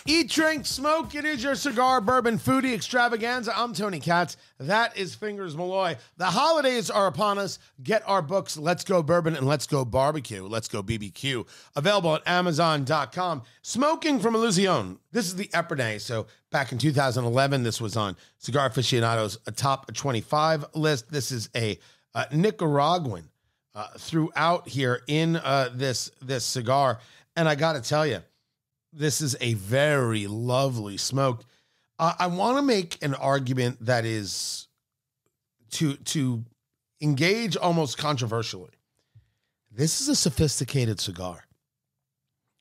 Eat, drink, smoke. It is your cigar, bourbon, foodie extravaganza. I'm Tony Katz. That is Fingers Malloy. The holidays are upon us. Get our books, Let's Go Bourbon and Let's Go Barbecue. Let's Go BBQ. Available at Amazon.com. Smoking from Illusione. This is the Epernay. So back in 2011, this was on Cigar Aficionado's top 25 list. This is a Nicaraguan throughout here in this cigar. And I got to tell you, this is a very lovely smoke. I want to make an argument that is to engage almost controversially. This is a sophisticated cigar.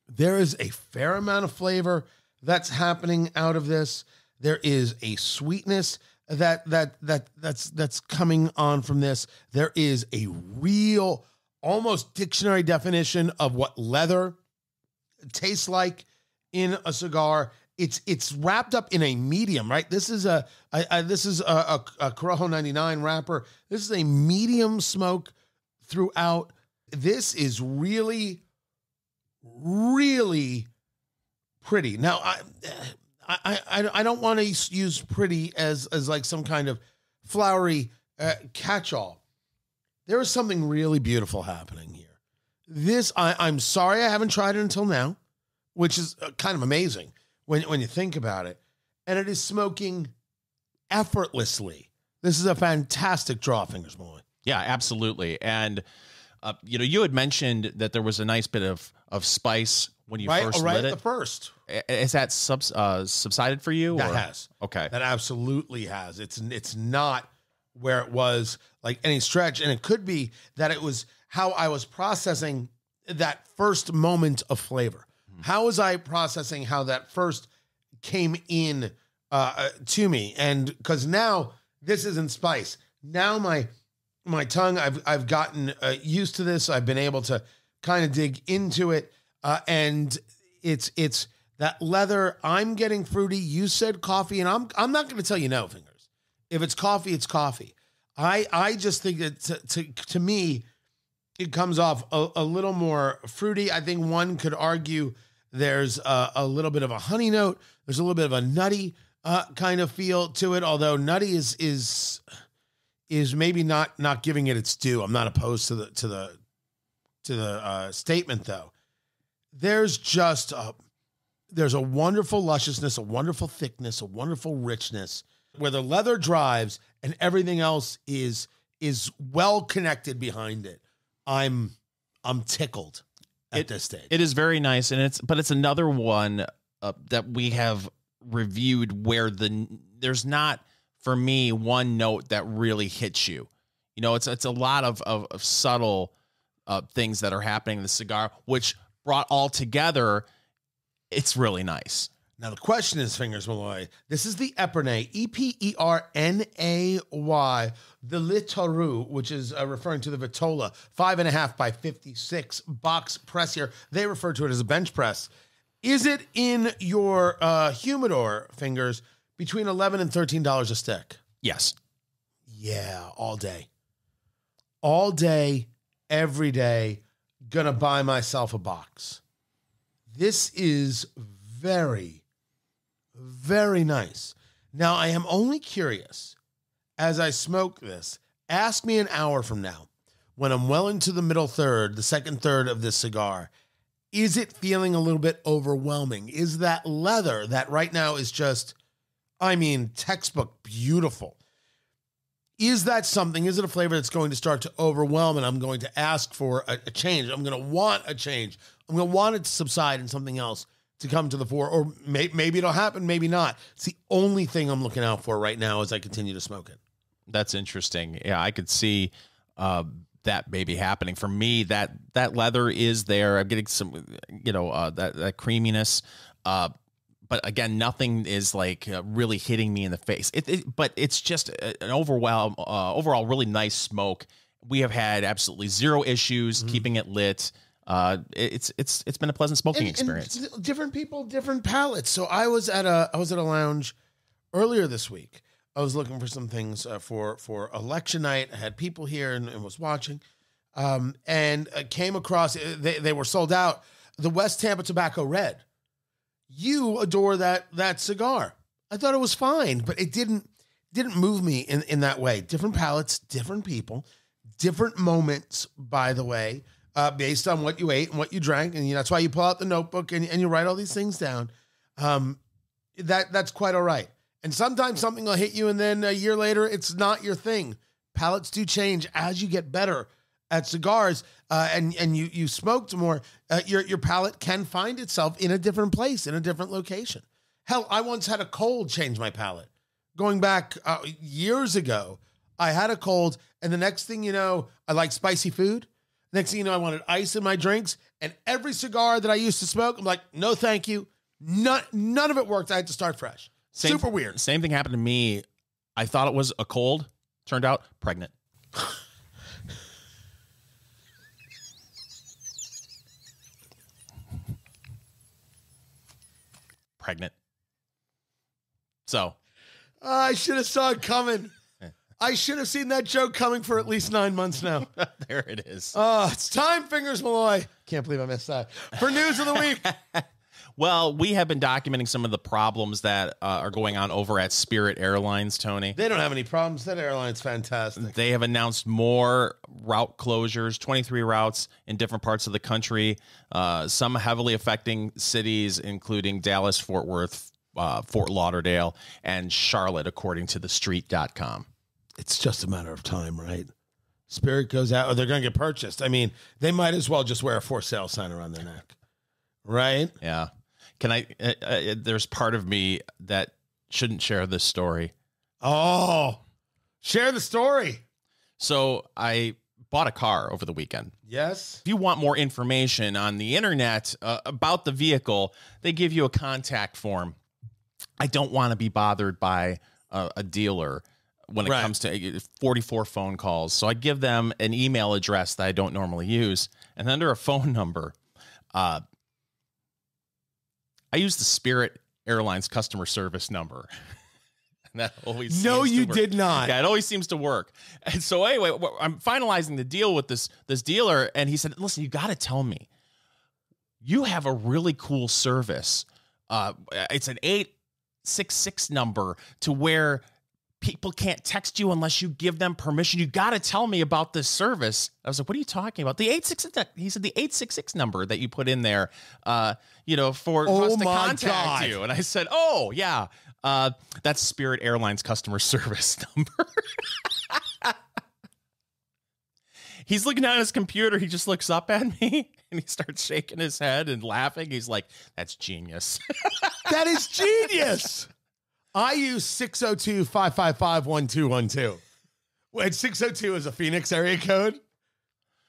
There is a fair amount of flavor that's happening out of this. There is a sweetness that's coming on from this. There is a real, almost dictionary definition of what leather tastes like in a cigar. It's wrapped up in a medium, right? This is a Corojo 99 wrapper. This is a medium smoke throughout. This is really, really pretty. Now, I don't want to use pretty as like some kind of flowery catch-all. There is something really beautiful happening here. This, I'm sorry I haven't tried it until now, which is kind of amazing when you think about it. And it is smoking effortlessly. This is a fantastic draw, Fingers Malloy. Yeah, absolutely. And, you had mentioned that there was a nice bit of spice when you first lit it. Right at the first. Is that subsided for you? That has. Okay. That absolutely has. It's not where it was like any stretch. And it could be that it was how I was processing that first moment of flavor. How was I processing how that first came in to me? And because now this isn't spice. Now my tongue, I've gotten used to this. I've been able to kind of dig into it. And it's that leather. I'm getting fruity. You said coffee, and I'm not going to tell you no, Fingers. If it's coffee, it's coffee. I just think that to me, it comes off a little more fruity. I think one could argue there's a little bit of a honey note. There's a little bit of a nutty kind of feel to it. Although nutty is maybe not giving it its due. I'm not opposed to the statement though. There's just there's a wonderful lusciousness, a wonderful thickness, a wonderful richness where the leather drives and everything else is well connected behind it. I'm tickled at this stage. It is very nice, and it's another one that we have reviewed where there's not, for me, one note that really hits you. It's a lot of subtle things that are happening in the cigar, which brought all together, it's really nice. Now, the question is, Fingers Malloy, this is the Epernay, Epernay, the Le Taureau, which is referring to the Vitola, 5.5 by 56 box press here. They refer to it as a bench press. Is it in your humidor, Fingers, between $11 and $13 a stick? Yes. Yeah, all day. All day, every day, gonna buy myself a box. This is very, very nice. Now, I am only curious, as I smoke this, ask me an hour from now, when I'm well into the middle third, the second third of this cigar, is it feeling a little bit overwhelming? Is that leather that right now is just, textbook beautiful? Is that something? Is it a flavor that's going to start to overwhelm and I'm going to ask for a change? I'm going to want a change. I'm going to want it to subside and something else to come to the fore, or maybe it'll happen, maybe not. It's the only thing I'm looking out for right now as I continue to smoke it. That's interesting. Yeah, I could see that maybe happening. For me, that leather is there. I'm getting some, that creaminess. But again, nothing is like really hitting me in the face. But it's just an overall really nice smoke. We have had absolutely zero issues keeping it lit. It's been a pleasant smoking experience. And different people, different palates. So I was at a lounge earlier this week. I was looking for some things for election night. I had people here and was watching, and came across. They were sold out. The West Tampa Tobacco Red. You adore that cigar. I thought it was fine, but it didn't move me in that way. Different palates, different people, different moments, by the way, based on what you ate and what you drank. And that's why you pull out the notebook and you write all these things down. That's quite all right. And sometimes something will hit you, and then a year later, it's not your thing. Palates do change as you get better at cigars, and you smoked more. Your palate can find itself in a different place, in a different location. Hell, I once had a cold change my palate. Going back years ago, I had a cold, and the next thing you know, I like spicy food. Next thing you know, I wanted ice in my drinks, and every cigar that I used to smoke, I'm like, no, thank you. None of it worked. I had to start fresh. Super weird. Same thing happened to me. I thought it was a cold. Turned out pregnant. Pregnant. So. I should have saw it coming. I should have seen that joke coming for at least 9 months now. There it is. It's time, Fingers Malloy. Can't believe I missed that. For news of the week. Well, we have been documenting some of the problems that are going on over at Spirit Airlines, Tony. They don't have any problems. That airline's fantastic. They have announced more route closures, 23 routes in different parts of the country, some heavily affecting cities, including Dallas, Fort Worth, Fort Lauderdale, and Charlotte, according to thestreet.com. It's just a matter of time, right? Spirit goes out, or they're going to get purchased. I mean, they might as well just wear a for sale sign around their neck, right? Yeah. Can I, there's part of me that shouldn't share this story. Oh, share the story. So I bought a car over the weekend. Yes. If you want more information on the internet about the vehicle, they give you a contact form. I don't want to be bothered by a dealer when it comes to 44 phone calls. So I give them an email address that I don't normally use. And under a phone number, I use the Spirit Airlines customer service number. And that always no, you work. did not. Yeah, it always seems to work. And so anyway, I'm finalizing the deal with this dealer, and he said, "Listen, you got to tell me, you have a really cool service. It's an 866 number to where people can't text you unless you give them permission. You got to tell me about this service." I was like, "What are you talking about?" The 866. He said the 866 number that you put in there, for us to contact you. And I said, "Oh yeah, that's Spirit Airlines customer service number." He's looking down at his computer. He just looks up at me and he starts shaking his head and laughing. He's like, "That's genius." That is genius. I use 602-555-1212. Wait, 602 is a Phoenix area code.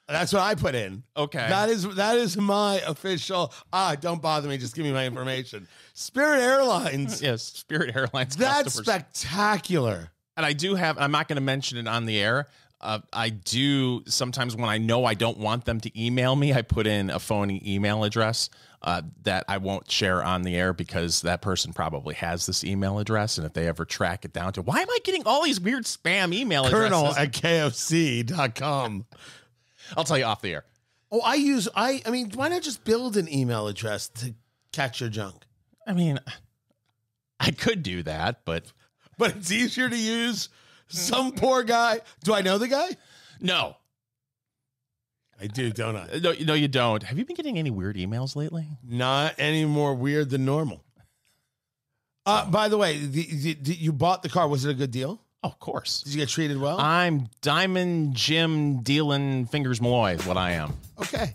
That's what I put in. Okay. That is my official. Don't bother me. Just give me my information. Spirit Airlines. Yes, Spirit Airlines. That's spectacular. And I do have, I'm not going to mention it on the air. I do sometimes when I know I don't want them to email me, I put in a phony email address that I won't share on the air because that person probably has this email address. And if they ever track it down to, why am I getting all these weird spam email addresses? Colonel@kfc.com. I'll tell you off the air. Oh, I mean, why not just build an email address to catch your junk? I mean, I could do that, but it's easier to use. Some poor guy. Do I know the guy? No. I do, don't I? No, you don't. Have you been getting any weird emails lately? Not any more weird than normal. By the way, you bought the car. Was it a good deal? Oh, of course. Did you get treated well? I'm Diamond Jim dealing Fingers Malloy is what I am. Okay.